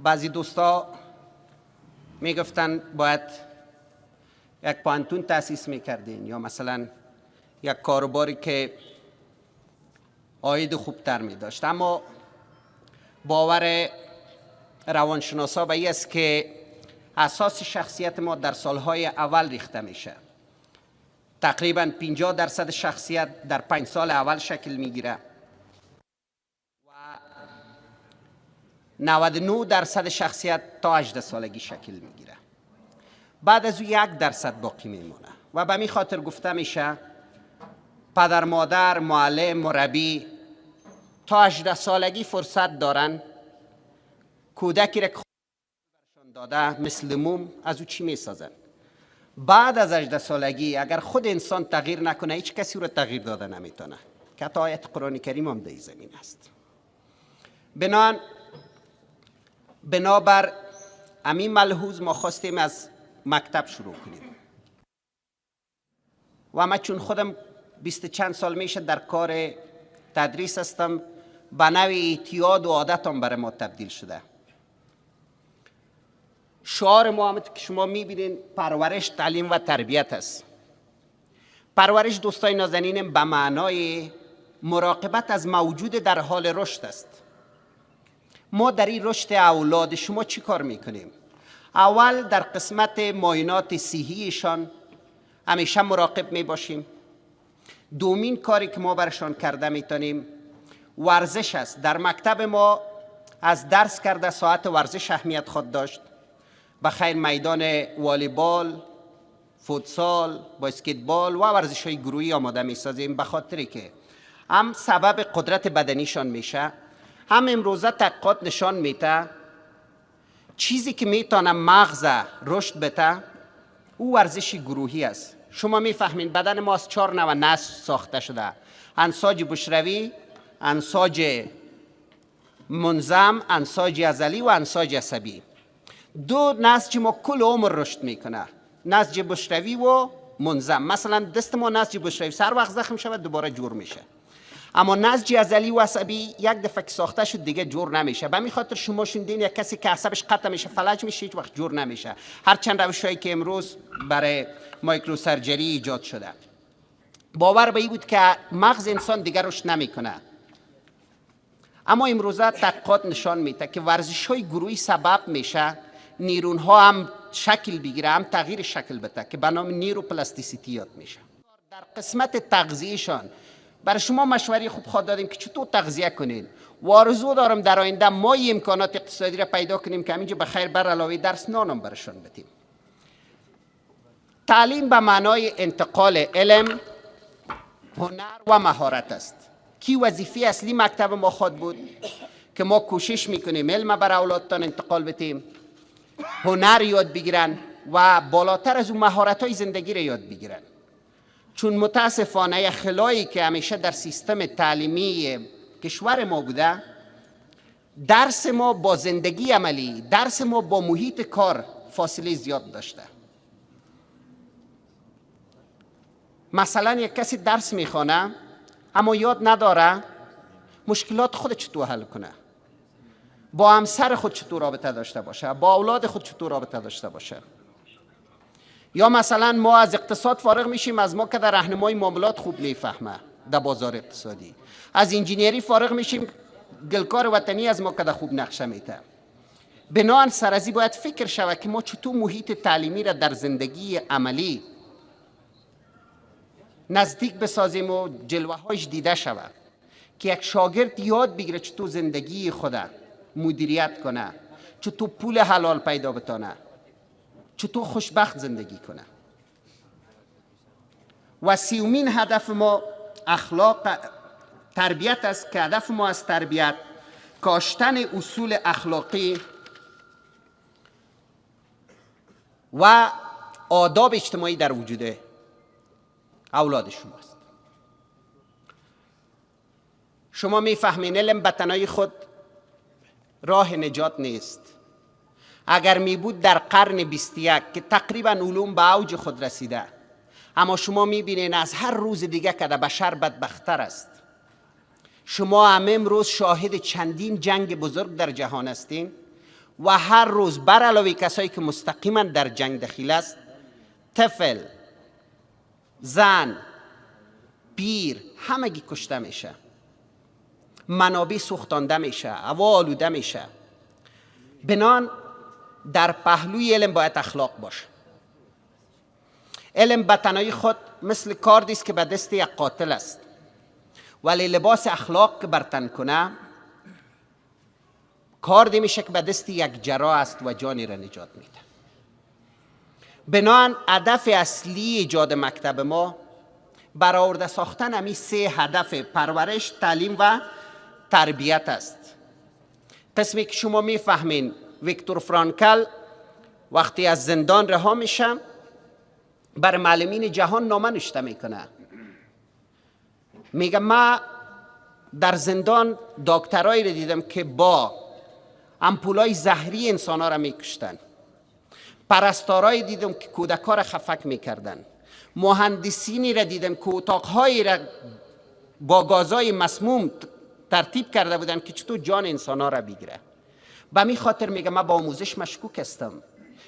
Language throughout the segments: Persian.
بعضی دوستا میگفتن باید یک پانتون تأسیس میکردین یا مثلا یک کاروباری که عاید خوبتر می داشت. اما باور روانشناسا به این است که اساس شخصیت ما در سالهای اول ریخته میشه. تقریبا 50% شخصیت در 5 سال اول شکل میگیره و 99% شخصیت تا 18 سالگی شکل میگیره. بعد از او 1% باقی میمونه و به می خاطر گفته میشه پدر مادر، معلم، مربی تا 18 سالگی فرصت دارن کودکی را که برشان داده مثل موم از او چی میسازن. بعد از 18 سالگی اگر خود انسان تغییر نکنه هیچ کسی رو تغییر داده نمیتونه که حتی آیت قرآن کریم هم در زمین است. بنابر همین ملحوظ ما خواستیم از مکتب شروع کنیم و من چون خودم 20 چند سال میشه در کار تدریس هستم به نوع اعتیاد و عادتم برای ما تبدیل شده. شعار ما هم که شما میبینین پرورش، تعلیم و تربیت است. پرورش دوستای نازنینم به معنای مراقبت از موجود در حال رشد است. ما در این رشد اولاد شما چی کار میکنیم؟ اول در قسمت معاینات صحیحشان همیشه مراقب میباشیم. دومین کاری که ما برشان کرده میتونیم ورزش است. در مکتب ما از درس کرده ساعت ورزش اهمیت خود داشت. بخیر میدان والیبال، فوتسال، باسکتبال و ورزش های گروهی آماده میسازیم به خاطری که هم سبب قدرت بدنیشان میشه، هم امروزه تحقیقات نشان میده چیزی که میتونه مغز رشد بده او ورزش گروهی است. شما میفهمین بدن ما از 4 نوع نسج ساخته شده: انساج بشروی، انساج منظم، انساج عضلی و انساج عصبی. 2 نسج ما کل عمر رشد میکنه، نسج بشروی و منظم. مثلا دست ما نسج بشروی سر وقت زخم شود دوباره جور میشه، اما نسج عضلی و عصبی یک دفعه که ساخته شد دیگه جور نمیشه. به همین خاطر شما شنیدین یک کسی که عصبش قطع میشه فلج میشه هیچ وقت جور نمیشه، هرچند روشایی که امروز برای مایکرو سرجری ایجاد شده. باور به این بود که مغز انسان دیگر رشد نمیکنه، اما امروزه تحقیقات نشان میده که ورزش های گروهی سبب میشه نیرون ها هم شکل بگیره، هم تغییر شکل بده که به نام نیروپلاستیسیتی یاد میشه. در قسمت تغذیهشان برای شما مشوره خوب خواهد دادیم که چطور تغذیه کنین و آرزو دارم در آینده ما امکانات اقتصادی را پیدا کنیم که همینجا بخیر بر علاوه درس نانم برشان بدیم. تعلیم به معنای انتقال علم، هنر و مهارت است. کی وظیفه اصلی مکتب ما خود بود که ما کوشش میکنیم علم بر اولادتان انتقال بدیم، هنر یاد بگیرن و بالاتر از اون مهارت های زندگی را یاد بگیرن. چون متاسفانه خلایی که همیشه در سیستم تعلیمی کشور ما بوده، درس ما با زندگی عملی، درس ما با محیط کار فاصله زیاد داشته. مثلا یک کسی درس میخوانه اما یاد نداره مشکلات خود چطور حل کنه، با همسر خود چطور رابطه داشته باشه، با اولاد خود چطور رابطه داشته باشه. یا مثلا ما از اقتصاد فارغ میشیم از ما که در راهنمای معاملات خوب میفهمه در بازار اقتصادی، از انجینیری فارغ میشیم گلکار وطنی از ما که در خوب نقشه میده. بنابراین سر از این باید فکر شود که ما چطور محیط تعلیمی را در زندگی عملی نزدیک بسازیم و جلوه هایش دیده شود که یک شاگرد یاد بگیره چطور زندگی خود مدیریت کنه، چطور پول حلال پیدا بتونه، چطور خوشبخت زندگی کنه. و 30مین هدف ما اخلاق تربیت است که هدف ما از تربیت کاشتن اصول اخلاقی و آداب اجتماعی در وجود اولاد شماست. شما میفهمین علم به تنهایی خود راه نجات نیست. اگر می بود در قرن 21 که تقریبا علوم به اوج خود رسیده، اما شما میبینین از هر روز دیگه که در بشر بدبختر است. شما هم امروز شاهد چندین جنگ بزرگ در جهان هستین و هر روز بر علاوه کسایی که مستقیما در جنگ دخیل است، طفل، زن، پیر همگی کشته میشه، منابع سوختانده میشه، هوا آلوده میشه. بنان در پهلوی علم باید اخلاق باشه. علم به تنهایی خود مثل کاردی است که به دست یک قاتل است، ولی لباس اخلاق که بر تن کنه کاردی میشه که به دست یک جراح است و جانی را نجات میده. بنان هدف اصلی ایجاد مکتب ما برآورده ساختن همین 3 هدف پرورش، تعلیم و تربیت است. قسمی که شما میفهمین ویکتور فرانکل وقتی از زندان رها میشه بر معلمین جهان نامه نوشته میکنه، میگه ما در زندان دکترایی رو دیدم که با امپولای زهری انسان ها را میکشتن، پرستارایی دیدم که کودکا را خفک میکردن، مهندسینی را دیدم که اتاقهایی را با گازهای مسموم ترتیب کرده بودن که چطور جان انسان ها را بگیره. به می خاطر میگه من با آموزش مشکوک هستم.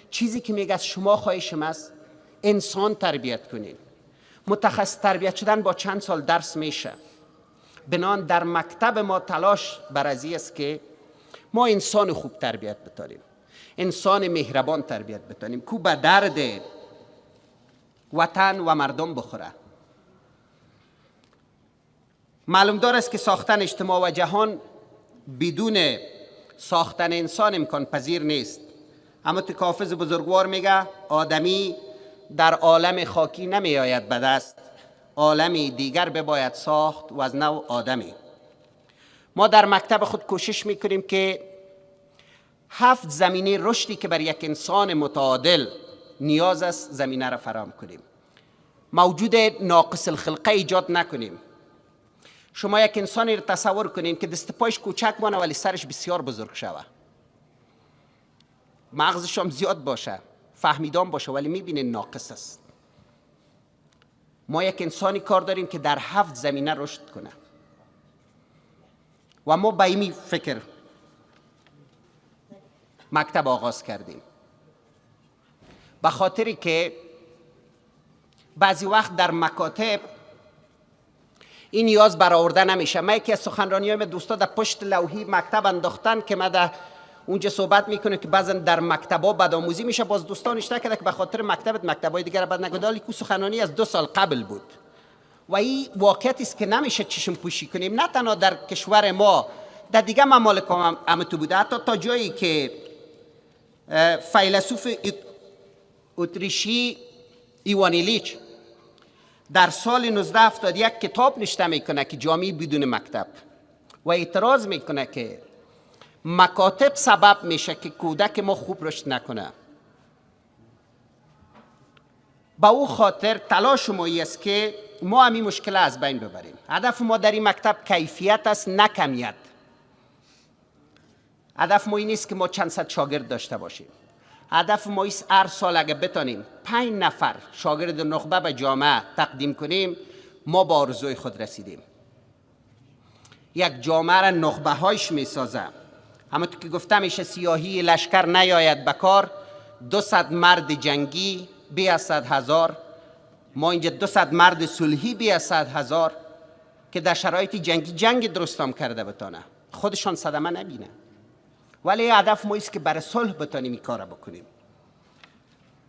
چیزی که میگه از شما خواهشم است انسان تربیت کنین. متخصص تربیت شدن با چند سال درس میشه. بنان در مکتب ما تلاش بر از است که ما انسان خوب تربیت بتانیم، انسان مهربان تربیت بتانیم که به درد وطن و مردم بخوره. معلوم دار است که ساختن اجتماع و جهان بدون ساختن انسان امکان پذیر نیست. اما تو حافظ بزرگوار میگه آدمی در عالم خاکی نمی آید به دست، عالمی دیگر بباید ساخت و از نو آدمی. ما در مکتب خود کوشش میکنیم که 7 زمینه رشدی که بر یک انسان متعادل نیاز است زمینه را فراهم کنیم. موجود ناقص الخلقه ایجاد نکنیم. شما یک انسانی را تصور کنید که دست پایش کوچک مانه ولی سرش بسیار بزرگ شوه، مغزش هم زیاد باشه، فهمیدان باشه، ولی میبینه ناقص است. ما یک انسانی کار داریم که در 7 زمینه رشد کنه و ما با این فکر مکتب آغاز کردیم، به خاطری که بعضی وقت در مکاتب این نیاز برآورده نمیشه. من یکی از سخنرانی‌هایم دوستا در پشت لوحی مکتب انداختن که من در اونجا صحبت میکنه که بعضا در مکتب‌ها بدآموزی میشه. باز دوستان اشتباه کرده که به خاطر مکتب‌های دیگر بد نگه، ولی که سخنرانی از 2 سال قبل بود و این واقعیتی است که نمیشه چشم پوشی کنیم. نه تنها در کشور ما، در دیگه ممالک هم تو بوده، حتی تا جایی که فیلسوف اتریشی ایوان ایلیچ در سال 1971 کتاب نوشته میکنه که جامعه بدون مکتب و اعتراض میکنه که مکاتب سبب میشه که کودک ما خوب رشد نکنه. با او خاطر تلاش ما است که ما همین مشکل از بین ببریم. هدف ما در این مکتب کیفیت است نه کمیت. هدف ما این نیست که ما چند صد شاگرد داشته باشیم. هدف ما است هر سال اگه بتانیم 5 نفر شاگرد نخبه به جامعه تقدیم کنیم، ما با آرزوی خود رسیدیم. یک جامعه را نخبه هایش میسازه. همونطور که گفتم میشه سیاهی لشکر نیاید بکار. 200 مرد جنگی بی از 100,000، ما اینجا 200 مرد صلحی بی از 100,000 که در شرایط جنگی جنگ درستام کرده بتانه، خودشان صدمه نبینه. ولی هدف ما است که برای صلح بتانیم این کار بکنیم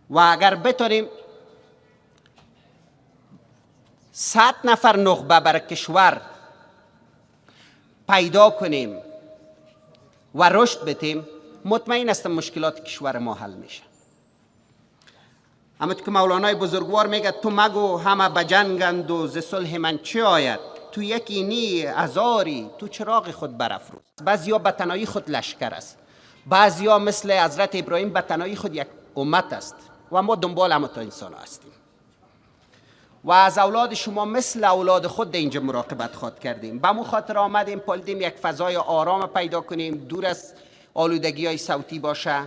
و اگر بتانیم 100 نفر نخبه برای کشور پیدا کنیم و رشد بدیم، مطمئن هستم مشکلات کشور ما حل میشه. اما که مولانای بزرگوار میگه تو مگو همه بجنگند و ز صلح من چه آید، تو یکی نی هزاری تو چراغ خود برافروز. بعضیا به تنهایی خود لشکر است، بعضیا مثل حضرت ابراهیم به تنهایی خود یک امت است و ما دنبال همه تا انسان هستیم و از اولاد شما مثل اولاد خود اینجا مراقبت خواد کردیم. به مو خاطر آمدیم پالدیم یک فضای آرام پیدا کنیم، دور از آلودگی های صوتی باشه،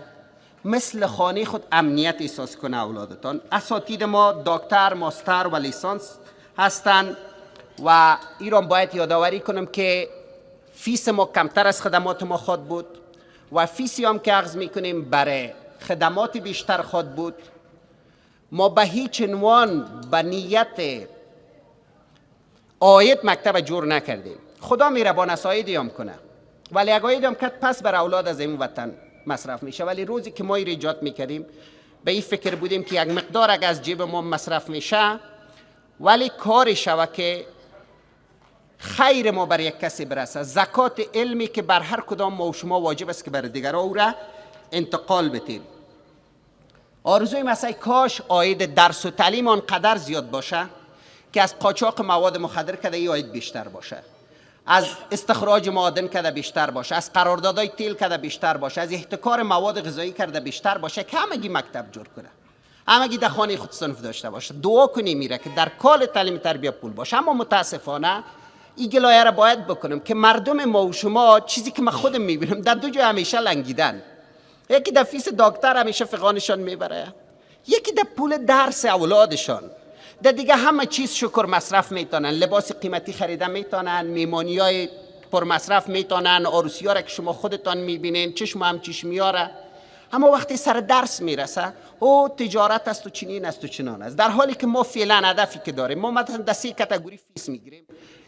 مثل خانه خود امنیت احساس کنه اولادتان. اساتید ما دکتر، ماستر و لیسانس هستند و ایران باید یادآوری کنم که فیس ما کمتر از خدمات ما خواد بود و فیسی هم که اخذ میکنیم برای خدمات بیشتر خود بود. ما به هیچ عنوان به نیت آید مکتب جور نکردیم. خدا میره با نسایدی هم کنه، ولی اگه آید هم کرد پس بر اولاد از این وطن مصرف میشه. ولی روزی که ما این ایجاد میکردیم به این فکر بودیم که یک مقدار اگه از جیب ما مصرف میشه ولی کاری شوه که خیر ما بر یک کسی برسه. زکات علمی که بر هر کدام ما و شما واجب است که بر دیگران او را انتقال بدیم. آرزوی مسای کاش عاید درس و تعلیم آنقدر زیاد باشه که از قاچاق مواد مخدر کده ای عاید بیشتر باشه، از استخراج معادن کده بیشتر باشه، از قراردادهای تیل کده بیشتر باشه، از احتکار مواد غذایی کرده بیشتر باشه که همگی مکتب جور کنه، همگی در خانه خود صنف داشته باشه. دعا کنیم میره که در کال تعلیم تربیت پول باشه. اما متاسفانه این گلایه را باید بکنم که مردم ما و شما چیزی که من خودم میبینم در دو جای همیشه لنگیدن. یکی در فیس دکتر همیشه فقانشان میبره، یکی در پول درس اولادشان. در دیگه همه چیز شکر مصرف میتونن، لباس قیمتی خریدن میتونن، میمانی های پر مصرف میتونن، عروسی ها را که شما خودتان میبینین چشم هم چشمیاره. اما وقتی سر درس میرسه او تجارت است و چنین است و چنان است، در حالی که ما فعلا هدفی که داریم ما مثلا در 3 کاتگوری فیس میگیریم: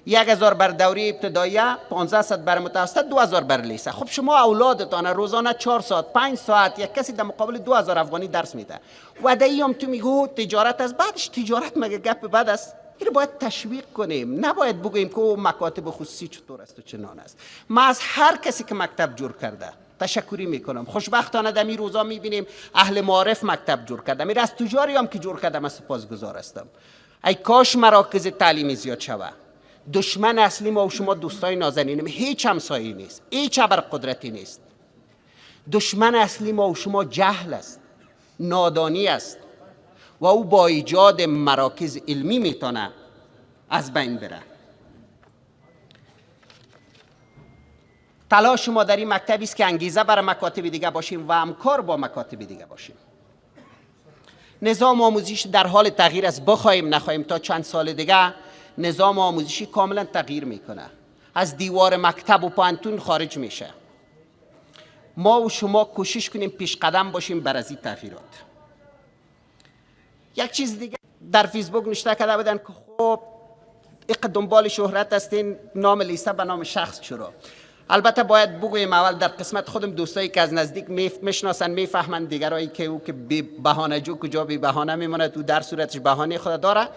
1000 بر دوره ابتداییه، 1500 بر متوسط، 2000 بر لیسه. خب شما اولادتان روزانه 4 ساعت 5 ساعت یک کسی در مقابل 2000 افغانی درس میده و دیام تو میگو تجارت است. بعدش تجارت مگه گپ بد است؟ این باید تشویق کنیم، نباید بگوییم که او مکاتب خصوصی چطور است و چنان است. ما از هر کسی که مکتب جور کرده تشکری میکنم. خوشبختانه در این روزا میبینیم اهل معارف مکتب جور کرده. میره از تجاری هم که جور کرده من سپاسگزار هستم. ای کاش مراکز تعلیمی زیاد شوه. دشمن اصلی ما و شما دوستای نازنینم هیچ همسایه‌ای نیست، هیچ ابرقدرتی نیست. دشمن اصلی ما و شما جهل است، نادانی است و او با ایجاد مراکز علمی میتونه از بین بره. تلاش ما در این مکتبی است که انگیزه برای مکاتب دیگه باشیم و همکار با مکاتب دیگه باشیم. نظام آموزشی در حال تغییر است، بخوایم نخواهیم تا چند سال دیگه نظام آموزشی کاملا تغییر میکنه، از دیوار مکتب و پانتون خارج میشه. ما و شما کوشش کنیم پیش قدم باشیم بر از این تغییرات. یک چیز دیگه در فیسبوک نشته کرده بودن که خب ایق دنبال شهرت هستین، نام لیسه به نام شخص چرا؟ البته باید بگویم اول در قسمت خودم دوستایی که از نزدیک میشناسن میفهمن، دیگرایی که او که بی بهانه جو کجا بی بهانه میمونه تو در صورتش بهانه خود داره.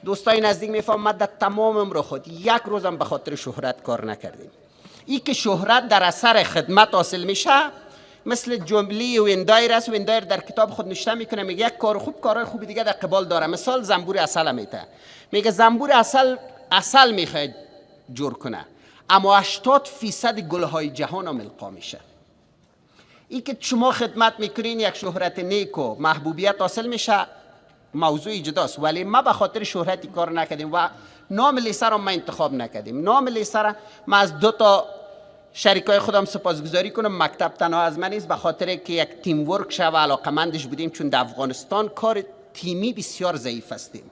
دوستای نزدیک میفهمن در تمام عمر خود یک روزم به خاطر شهرت کار نکردیم. این که شهرت در اثر خدمت حاصل میشه مثل جمله ویندایر است. ویندایر در کتاب خود نوشته میکنه، میگه یک کار خوب کارهای خوبی دیگه در قبال داره. مثال زنبور عسل میته، میگه زنبور عسل میخواد جور کنه اما 80% گلهای جهان هم القا میشه. این که شما خدمت میکنین یک شهرت نیک و محبوبیت حاصل میشه موضوع جداست، ولی ما به خاطر شهرتی کار نکردیم و نام لیسه را ما انتخاب نکردیم. نام لیسه را ما از 2 تا شریکای خودم سپاسگزاری کنم. مکتب تنها از من نیست، به خاطر که یک تیم ورک شو و علاقمندش بودیم، چون در افغانستان کار تیمی بسیار ضعیف هستیم.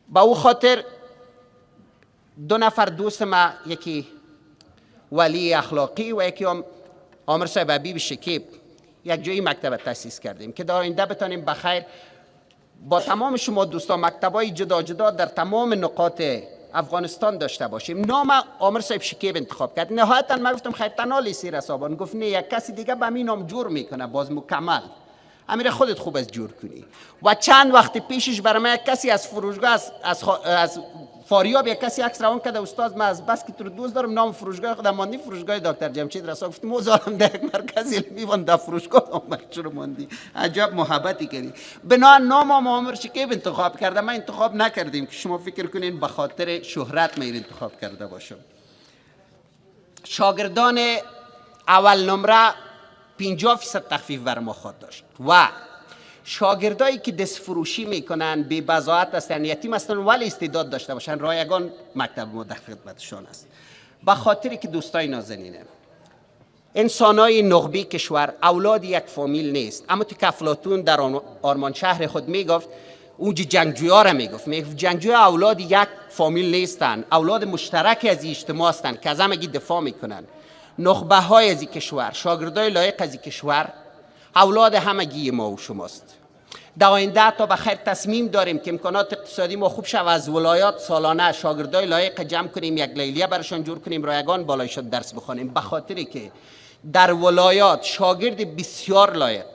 با او خاطر 2 نفر دوست ما، یکی ولی اخلاقی و یکی عامر صاحب حبیب شکیب، یک جایی مکتب تاسیس کردیم که در آینده بتانیم بخیر با تمام شما دوستان مکتبای جدا جدا در تمام نقاط افغانستان داشته باشیم. نام عامر صاحب شکیب انتخاب کرد. نهایتا من گفتم خیر تنها لیسه رسابان، گفت نه یک کسی دیگه به همین نام جور میکنه باز مکمل. امیر خودت خوب از جور کنی. و چند وقت پیشش برای من یک کسی از فروشگاه از فاریاب یک کسی عکس روان کرده، استاد من از بس که تو دوست دارم نام فروشگاه خودم ماندی فروشگاه دکتر جمشید رسا. گفتم موزارم در یک مرکز علمی وان در فروشگاه عمر چرا ماندی؟ عجب محبتی کردی. بنا نام عامر شکیب انتخاب کرده، من انتخاب نکردیم که شما فکر کنین به خاطر شهرت من انتخاب کرده باشم. شاگردان اول نمره 50% تخفیف بر ما خواهد داشت و شاگردایی که دست فروشی میکنن، بی بضاعت هستن، یتیم هستن ولی استعداد داشته باشن، رایگان مکتب ما در خدمتشان است. به خاطر که دوستای نازنینه انسانای نخبه کشور اولاد یک فامیل نیست. اما تو افلاطون در آرمان شهر خود میگفت، اونج جنگجویا را میگفت جنگجویا اولاد یک فامیل نیستن، اولاد مشترک از اجتماع هستن که از همگی دفاع میکنن. نخبه های از این کشور، شاگردای لایق از این کشور اولاد همگی ما و شماست. در آینده تا بخیر تصمیم داریم که امکانات اقتصادی ما خوب شود، از ولایات سالانه شاگردای لایق جمع کنیم، یک لیلیه برشان جور کنیم، رایگان بالای شد درس بخوانیم، به خاطری که در ولایات شاگرد بسیار لایق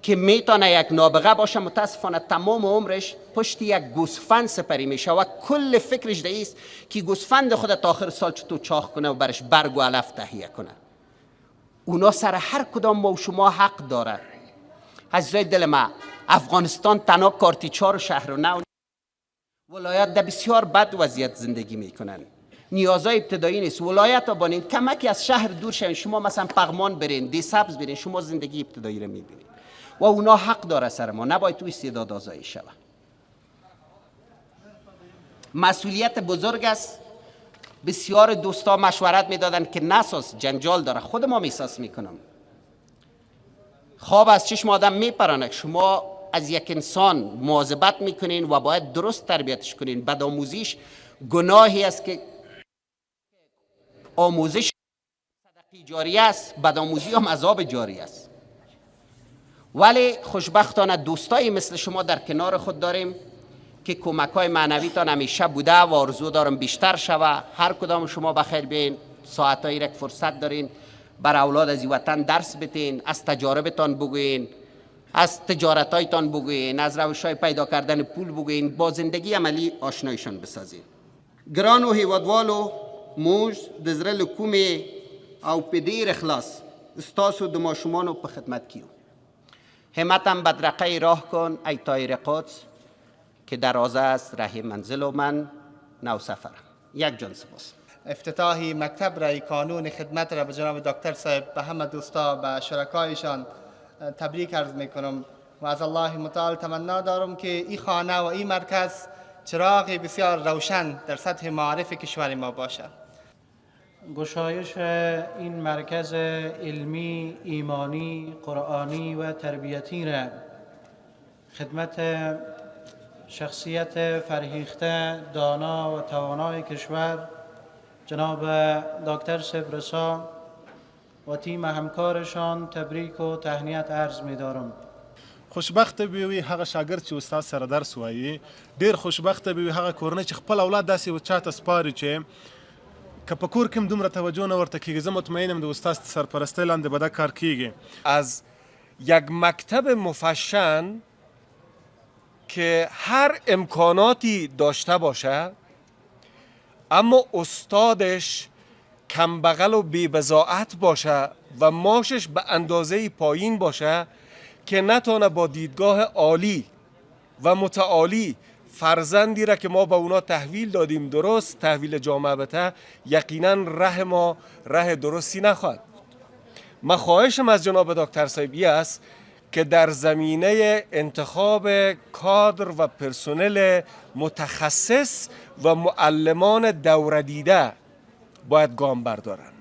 که میتونه یک نابغه باشه متاسفانه تمام عمرش پشت یک گوسفند سپری میشه و کل فکرش ده است که گوسفند خود تا آخر سال چطور چاق کنه و برش برگ و علف تهیه کنه. اونا سر هر کدام ما و شما حق داره. عزیزای دل ما، افغانستان تنها کارتی 4 شهر و نه ولایات در بسیار بد وضعیت زندگی میکنن. نیازهای ابتدایی نیست. ولایت ها بانین کمکی از شهر دور شوین، شما مثلا پغمان برین، دی سبز برین، شما زندگی ابتدایی رو میبینید و اونا حق داره سر ما، نباید تو استعداد آزایی شود. مسئولیت بزرگ است. بسیار دوستا مشورت میدادن که نساز جنجال داره، خود ما میساس میکنم. خواب از چشم آدم میپرانه. شما از یک انسان مواظبت میکنین و باید درست تربیتش کنین. بدآموزیش گناهی است که آموزش صدقه جاریه است، بدآموزی هم عذاب جاری است. ولی خوشبختانه دوستایی مثل شما در کنار خود داریم که کمک‌های معنویتان همیشه بوده و آرزو دارم بیشتر شوه. هر کدام شما بخیر بین، ساعتایی را فرصت دارین بر اولاد از این وطن درس بتین، از تجاربتان بگوین، از تجارتایتان بگوین، از روش‌های پیدا کردن پول بگوین، با زندگی عملی آشنایشان بسازین. گران و هیوادوالو موج دزره لکومه او پدیر اخلاص استاسو دماشمانو په خدمت کیو. همتم بدرقه راه کن ای طایر قدس که درازه است ره منزل و من نو سفرم. یک جان سپاس. افتتاحی مکتب رای کانون خدمت را به جناب دکتر صاحب به همه دوستا و شرکایشان تبریک عرض میکنم و از الله متعال تمنا دارم که این خانه و این مرکز چراغ بسیار روشن در سطح معارف کشور ما باشد. گشایش این مرکز علمی، ایمانی، قرآنی و تربیتی را خدمت شخصیت فرهیخته، دانا و توانای کشور جناب دکتر صاحب رسا و تیم همکارشان تبریک و تهنیت عرض می دارم. خوشبخت بوي هغه شاګرد چې استاد سره درس وایي، ډیر خوشبخت بوي هغه کورنۍ چې خپل اولاد داسې چاته سپاري چې که په کور کې هم دومره توجه نه ورته کېږي. زه مطمئنم د استاد سرپرستی لاندې به دا کار کېږي. از یک مکتب مفشن که هر امکاناتی داشته باشه اما استادش کمبغل و بی‌بضاعت باشه و معاشش به اندازه پایین باشه که نتونه با دیدگاه عالی و متعالی فرزندی را که ما به اونا تحویل دادیم درست تحویل جامعه بده، یقینا ره ما ره درستی نخواهد. من خواهشم از جناب دکتر صاحبی است که در زمینه انتخاب کادر و پرسنل متخصص و معلمان دوره دیده باید گام بردارند.